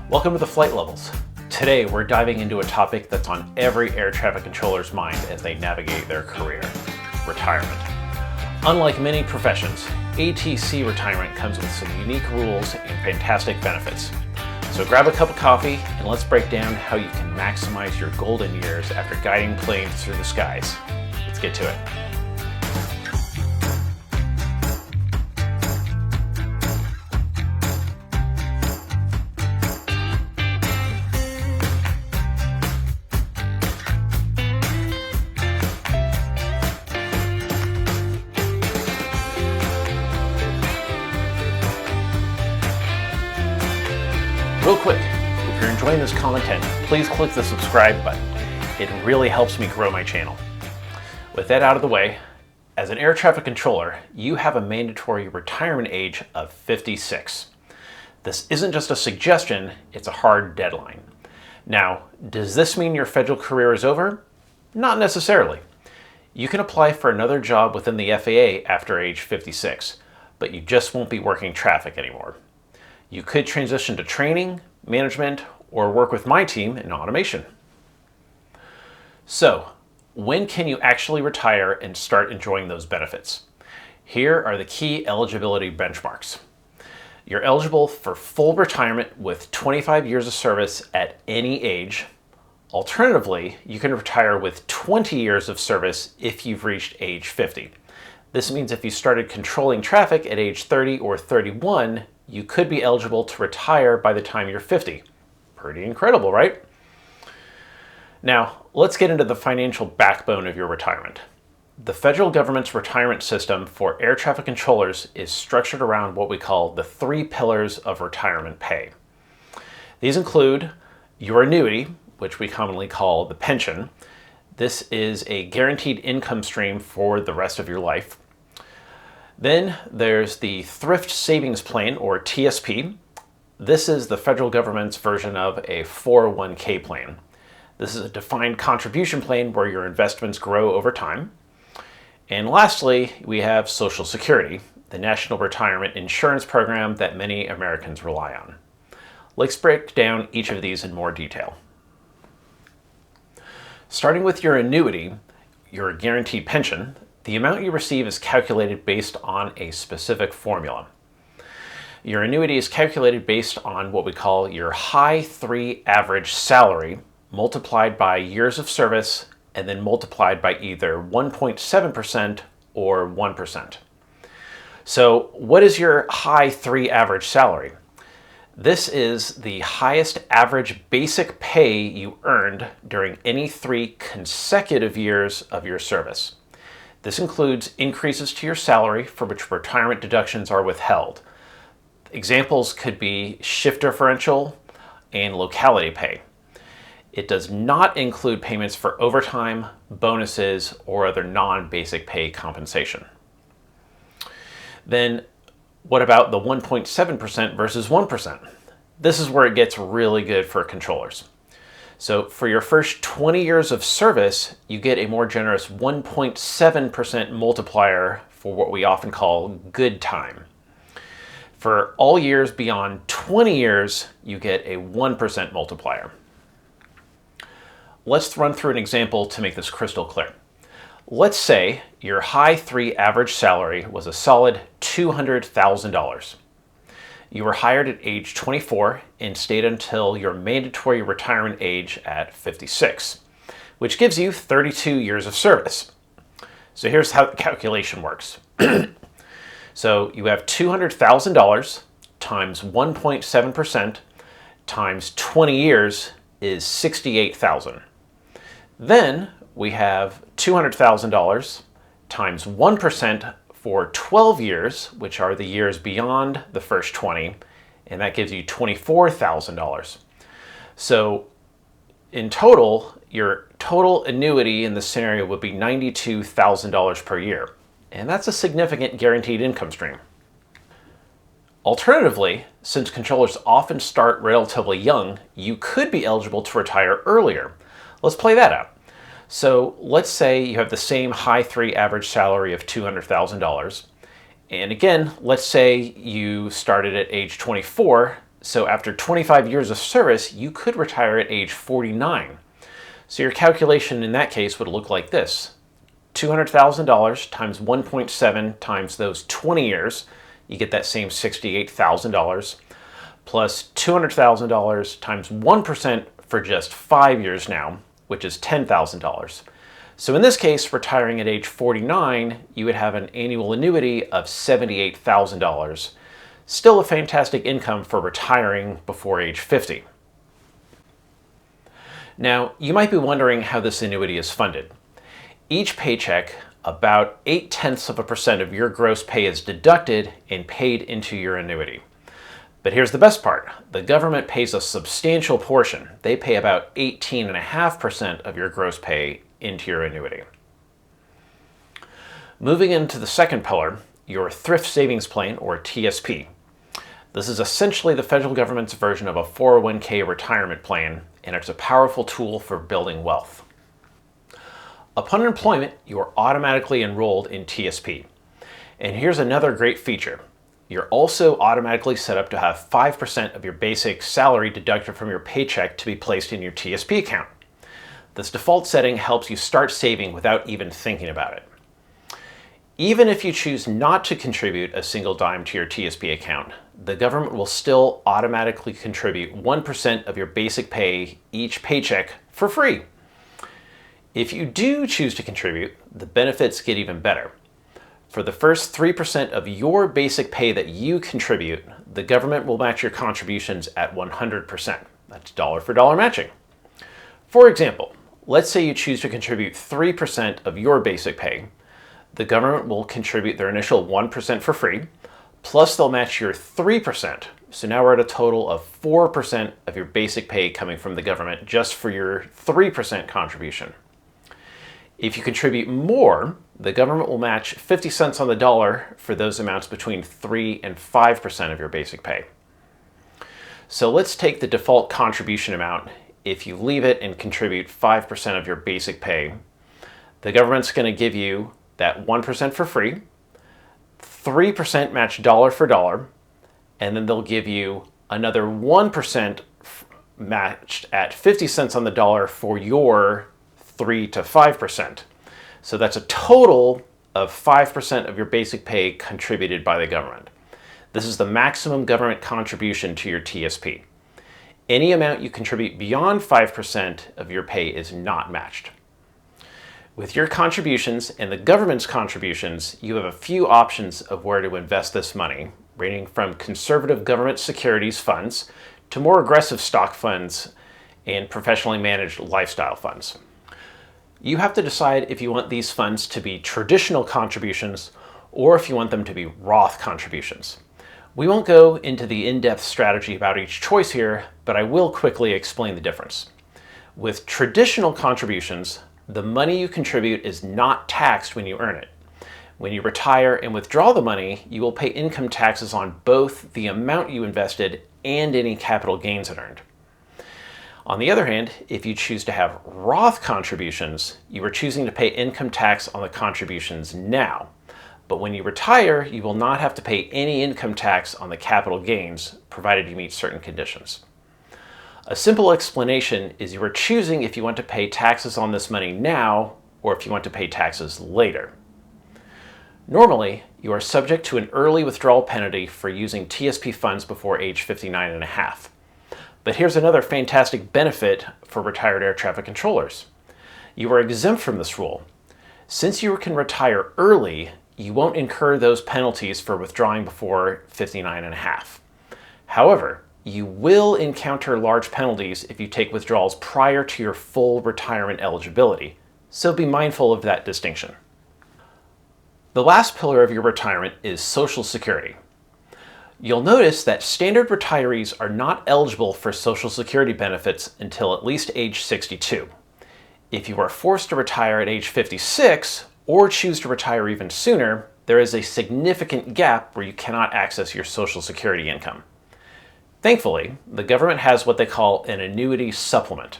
Welcome to the Flight Levels. Today we're diving into a topic that's on every air traffic controller's mind as they navigate their career: retirement. Unlike many professions, ATC retirement comes with some unique rules and fantastic benefits. So grab a cup of coffee and let's break down how you can maximize your golden years after guiding planes through the skies. Let's get to it. Real quick, if you're enjoying this content, please click the subscribe button. It really helps me grow my channel. With that out of the way, as an air traffic controller, you have a mandatory retirement age of 56. This isn't just a suggestion, it's a hard deadline. Now, does this mean your federal career is over? Not necessarily. You can apply for another job within the FAA after age 56, but you just won't be working traffic anymore. You could transition to training, management, or work with my team in automation. So, when can you actually retire and start enjoying those benefits? Here are the key eligibility benchmarks. You're eligible for full retirement with 25 years of service at any age. Alternatively, you can retire with 20 years of service if you've reached age 50. This means if you started controlling traffic at age 30 or 31, you could be eligible to retire by the time you're 50. Pretty incredible, right? Now, let's get into the financial backbone of your retirement. The federal government's retirement system for air traffic controllers is structured around what we call the 3 pillars of retirement pay. These include your annuity, which we commonly call the pension. This is a guaranteed income stream for the rest of your life. Then there's the Thrift Savings Plan, or TSP. This is the federal government's version of a 401k plan. This is a defined contribution plan where your investments grow over time. And lastly, we have Social Security, the national retirement insurance program that many Americans rely on. Let's break down each of these in more detail. Starting with your annuity, your guaranteed pension, the amount you receive is calculated based on a specific formula. Your annuity is calculated based on what we call your high 3 average salary multiplied by years of service and then multiplied by either 1.7% or 1%. So what is your high 3 average salary? This is the highest average basic pay you earned during any 3 consecutive years of your service. This includes increases to your salary for which retirement deductions are withheld. Examples could be shift differential and locality pay. It does not include payments for overtime, bonuses, or other non-basic pay compensation. Then what about the 1.7% versus 1%? This is where it gets really good for controllers. So for your first 20 years of service, you get a more generous 1.7% multiplier for what we often call good time. For all years beyond 20 years, you get a 1% multiplier. Let's run through an example to make this crystal clear. Let's say your high 3 average salary was a solid $200,000. You were hired at age 24 and stayed until your mandatory retirement age at 56, which gives you 32 years of service. So here's how the calculation works. So you have $200,000 times 1.7% times 20 years is $68,000. Then we have $200,000 times 1% for 12 years, which are the years beyond the first 20, and that gives you $24,000. So in total, your total annuity in this scenario would be $92,000 per year, and that's a significant guaranteed income stream. Alternatively, since controllers often start relatively young, you could be eligible to retire earlier. Let's play that out. So let's say you have the same high 3 average salary of $200,000. And again, let's say you started at age 24 So after 25 years of service, you could retire at age 49. So your calculation in that case would look like this. $200,000 times 1.7 times those 20 years, you get that same $68,000, plus $200,000 times 1% for just 5 years now, which is $10,000. So in this case, retiring at age 49, you would have an annual annuity of $78,000. Still a fantastic income for retiring before age 50. Now, you might be wondering how this annuity is funded. Each paycheck, about 0.8% of your gross pay is deducted and paid into your annuity. But here's the best part. The government pays a substantial portion. They pay about 18.5% of your gross pay into your annuity. Moving into the second pillar, your Thrift Savings Plan, or TSP. This is essentially the federal government's version of a 401k retirement plan, and it's a powerful tool for building wealth. Upon employment, you are automatically enrolled in TSP. And here's another great feature. You're also automatically set up to have 5% of your basic salary deducted from your paycheck to be placed in your TSP account. This default setting helps you start saving without even thinking about it. Even if you choose not to contribute a single dime to your TSP account, the government will still automatically contribute 1% of your basic pay each paycheck for free. If you do choose to contribute, the benefits get even better. For the first 3% of your basic pay that you contribute, the government will match your contributions at 100%. That's dollar for dollar matching. For example, let's say you choose to contribute 3% of your basic pay. The government will contribute their initial 1% for free, plus they'll match your 3%. So now we're at a total of 4% of your basic pay coming from the government just for your 3% contribution. If you contribute more, the government will match 50 cents on the dollar for those amounts between 3 and 5% of your basic pay. So let's take the default contribution amount. If you leave it and contribute 5% of your basic pay, the government's going to give you that 1% for free, 3% matched dollar for dollar, and then they'll give you another 1% matched at 50 cents on the dollar for your 3 to 5%. So that's a total of 5% of your basic pay contributed by the government. This is the maximum government contribution to your TSP. Any amount you contribute beyond 5% of your pay is not matched. With your contributions and the government's contributions, you have a few options of where to invest this money, ranging from conservative government securities funds to more aggressive stock funds and professionally managed lifestyle funds. You have to decide if you want these funds to be traditional contributions or if you want them to be Roth contributions. We won't go into the in-depth strategy about each choice here, but I will quickly explain the difference. With traditional contributions, the money you contribute is not taxed when you earn it. When you retire and withdraw the money, you will pay income taxes on both the amount you invested and any capital gains it earned. On the other hand, if you choose to have Roth contributions, you are choosing to pay income tax on the contributions now. But when you retire, you will not have to pay any income tax on the capital gains, provided you meet certain conditions. A simple explanation is you are choosing if you want to pay taxes on this money now or if you want to pay taxes later. Normally, you are subject to an early withdrawal penalty for using TSP funds before age 59 and a half. But here's another fantastic benefit for retired air traffic controllers. You are exempt from this rule. Since you can retire early, you won't incur those penalties for withdrawing before 59 and a half. However, you will encounter large penalties if you take withdrawals prior to your full retirement eligibility, so be mindful of that distinction. The last pillar of your retirement is Social Security. You'll notice that standard retirees are not eligible for Social Security benefits until at least age 62. If you are forced to retire at age 56 or choose to retire even sooner, there is a significant gap where you cannot access your Social Security income. Thankfully, the government has what they call an annuity supplement.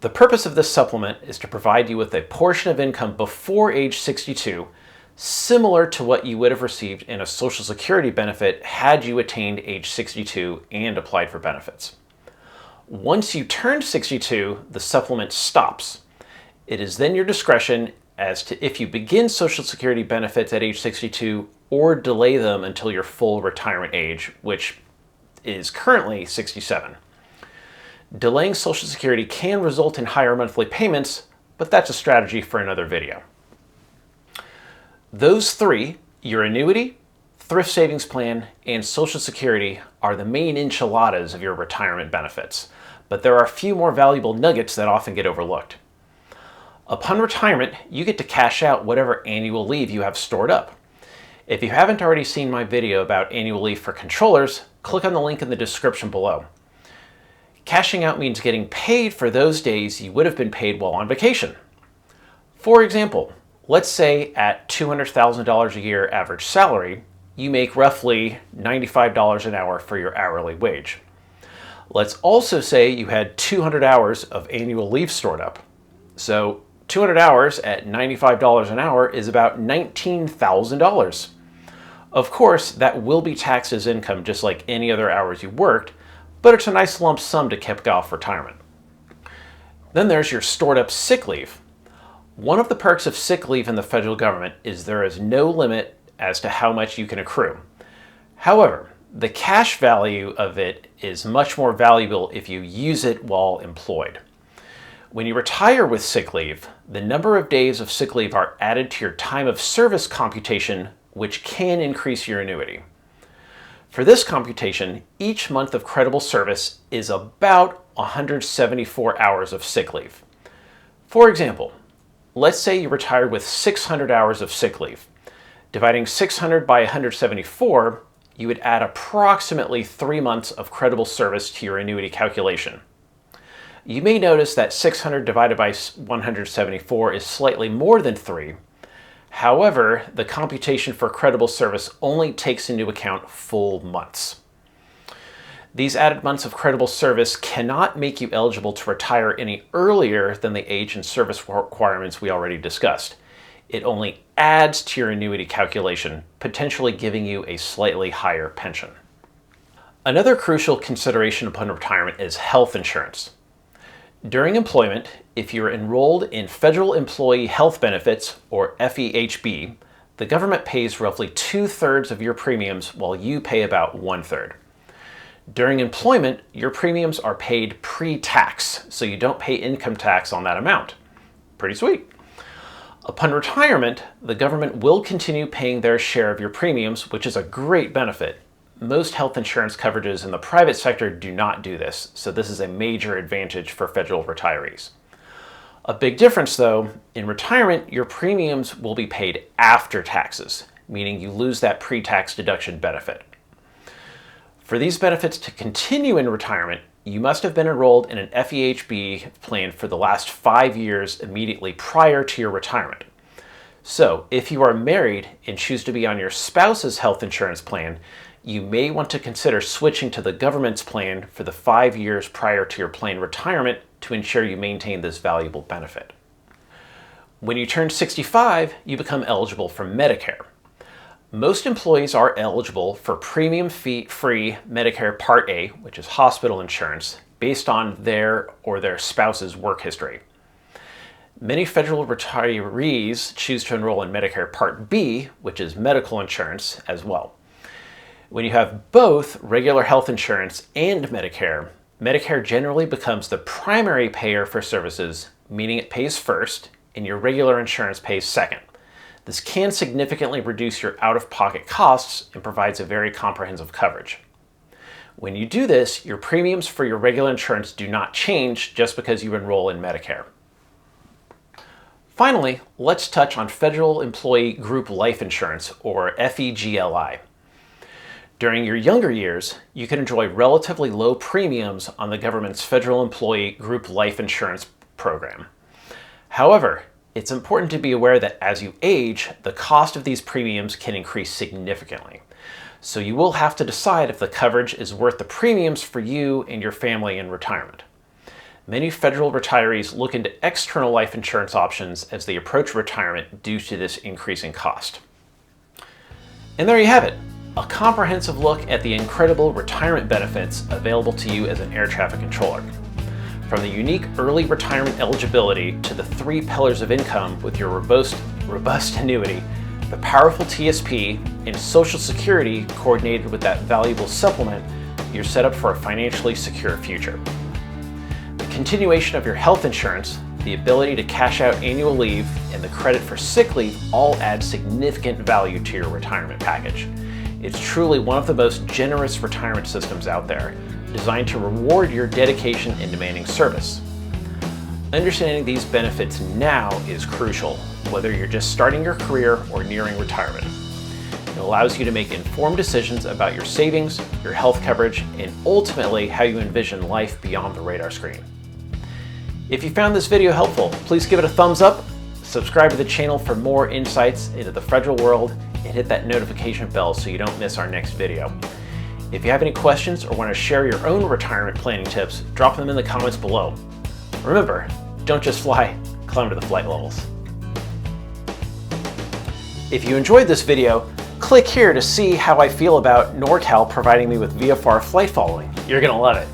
The purpose of this supplement is to provide you with a portion of income before age 62 similar to what you would have received in a Social Security benefit had you attained age 62 and applied for benefits. Once you turn 62, the supplement stops. It is then your discretion as to if you begin Social Security benefits at age 62 or delay them until your full retirement age, which is currently 67. Delaying Social Security can result in higher monthly payments, but that's a strategy for another video. Those three, your annuity, thrift savings plan, and Social Security, are the main enchiladas of your retirement benefits, but there are a few more valuable nuggets that often get overlooked. Upon retirement, you get to cash out whatever annual leave you have stored up. If you haven't already seen my video about annual leave for controllers, click on the link in the description below. Cashing out means getting paid for those days you would have been paid while on vacation. For example, let's say at $200,000 a year average salary, you make roughly $95 an hour for your hourly wage. Let's also say you had 200 hours of annual leave stored up. So 200 hours at $95 an hour is about $19,000. Of course, that will be taxed as income just like any other hours you worked, but it's a nice lump sum to kick off retirement. Then there's your stored up sick leave. One of the perks of sick leave in the federal government is there is no limit as to how much you can accrue. However, the cash value of it is much more valuable if you use it while employed. When you retire with sick leave, the number of days of sick leave are added to your time of service computation, which can increase your annuity. For this computation, each month of credible service is about 174 hours of sick leave. For example, let's say you retired with 600 hours of sick leave. Dividing 600 by 174, you would add approximately 3 months of credible service to your annuity calculation. You may notice that 600 divided by 174 is slightly more than 3. However, the computation for credible service only takes into account full months. These added months of credible service cannot make you eligible to retire any earlier than the age and service requirements we already discussed. It only adds to your annuity calculation, potentially giving you a slightly higher pension. Another crucial consideration upon retirement is health insurance. During employment, if you're enrolled in Federal Employee Health Benefits, or FEHB, the government pays roughly 2/3 of your premiums while you pay about 1/3. During employment, your premiums are paid pre-tax, so you don't pay income tax on that amount. Pretty sweet. Upon retirement, the government will continue paying their share of your premiums, which is a great benefit. Most health insurance coverages in the private sector do not do this, so this is a major advantage for federal retirees. A big difference though, in retirement, your premiums will be paid after taxes, meaning you lose that pre-tax deduction benefit. For these benefits to continue in retirement, you must have been enrolled in an FEHB plan for the last 5 years immediately prior to your retirement. So if you are married and choose to be on your spouse's health insurance plan, you may want to consider switching to the government's plan for the 5 years prior to your planned retirement to ensure you maintain this valuable benefit. When you turn 65, you become eligible for Medicare. Most employees are eligible for premium fee-free Medicare Part A, which is hospital insurance, based on their or their spouse's work history. Many federal retirees choose to enroll in Medicare Part B, which is medical insurance, as well. When you have both regular health insurance and Medicare, Medicare generally becomes the primary payer for services, meaning it pays first, and your regular insurance pays second. This can significantly reduce your out-of-pocket costs and provides a very comprehensive coverage. When you do this, your premiums for your regular insurance do not change just because you enroll in Medicare. Finally, let's touch on Federal Employee Group Life Insurance, or FEGLI. During your younger years, you can enjoy relatively low premiums on the government's Federal Employee Group Life Insurance program. However, it's important to be aware that as you age, the cost of these premiums can increase significantly. So you will have to decide if the coverage is worth the premiums for you and your family in retirement. Many federal retirees look into external life insurance options as they approach retirement due to this increasing cost. And there you have it, a comprehensive look at the incredible retirement benefits available to you as an air traffic controller. From the unique early retirement eligibility to the 3 pillars of income with your robust annuity, the powerful TSP, and Social Security coordinated with that valuable supplement, you're set up for a financially secure future. The continuation of your health insurance, the ability to cash out annual leave, and the credit for sick leave all add significant value to your retirement package. It's truly one of the most generous retirement systems out there, designed to reward your dedication and demanding service. Understanding these benefits now is crucial, whether you're just starting your career or nearing retirement. It allows you to make informed decisions about your savings, your health coverage, and ultimately how you envision life beyond the radar screen. If you found this video helpful, please give it a thumbs up, subscribe to the channel for more insights into the federal world, and hit that notification bell so you don't miss our next video. If you have any questions or want to share your own retirement planning tips, drop them in the comments below. Remember, don't just fly, climb to the flight levels. If you enjoyed this video, click here to see how I feel about NorCal providing me with VFR flight following. You're gonna love it.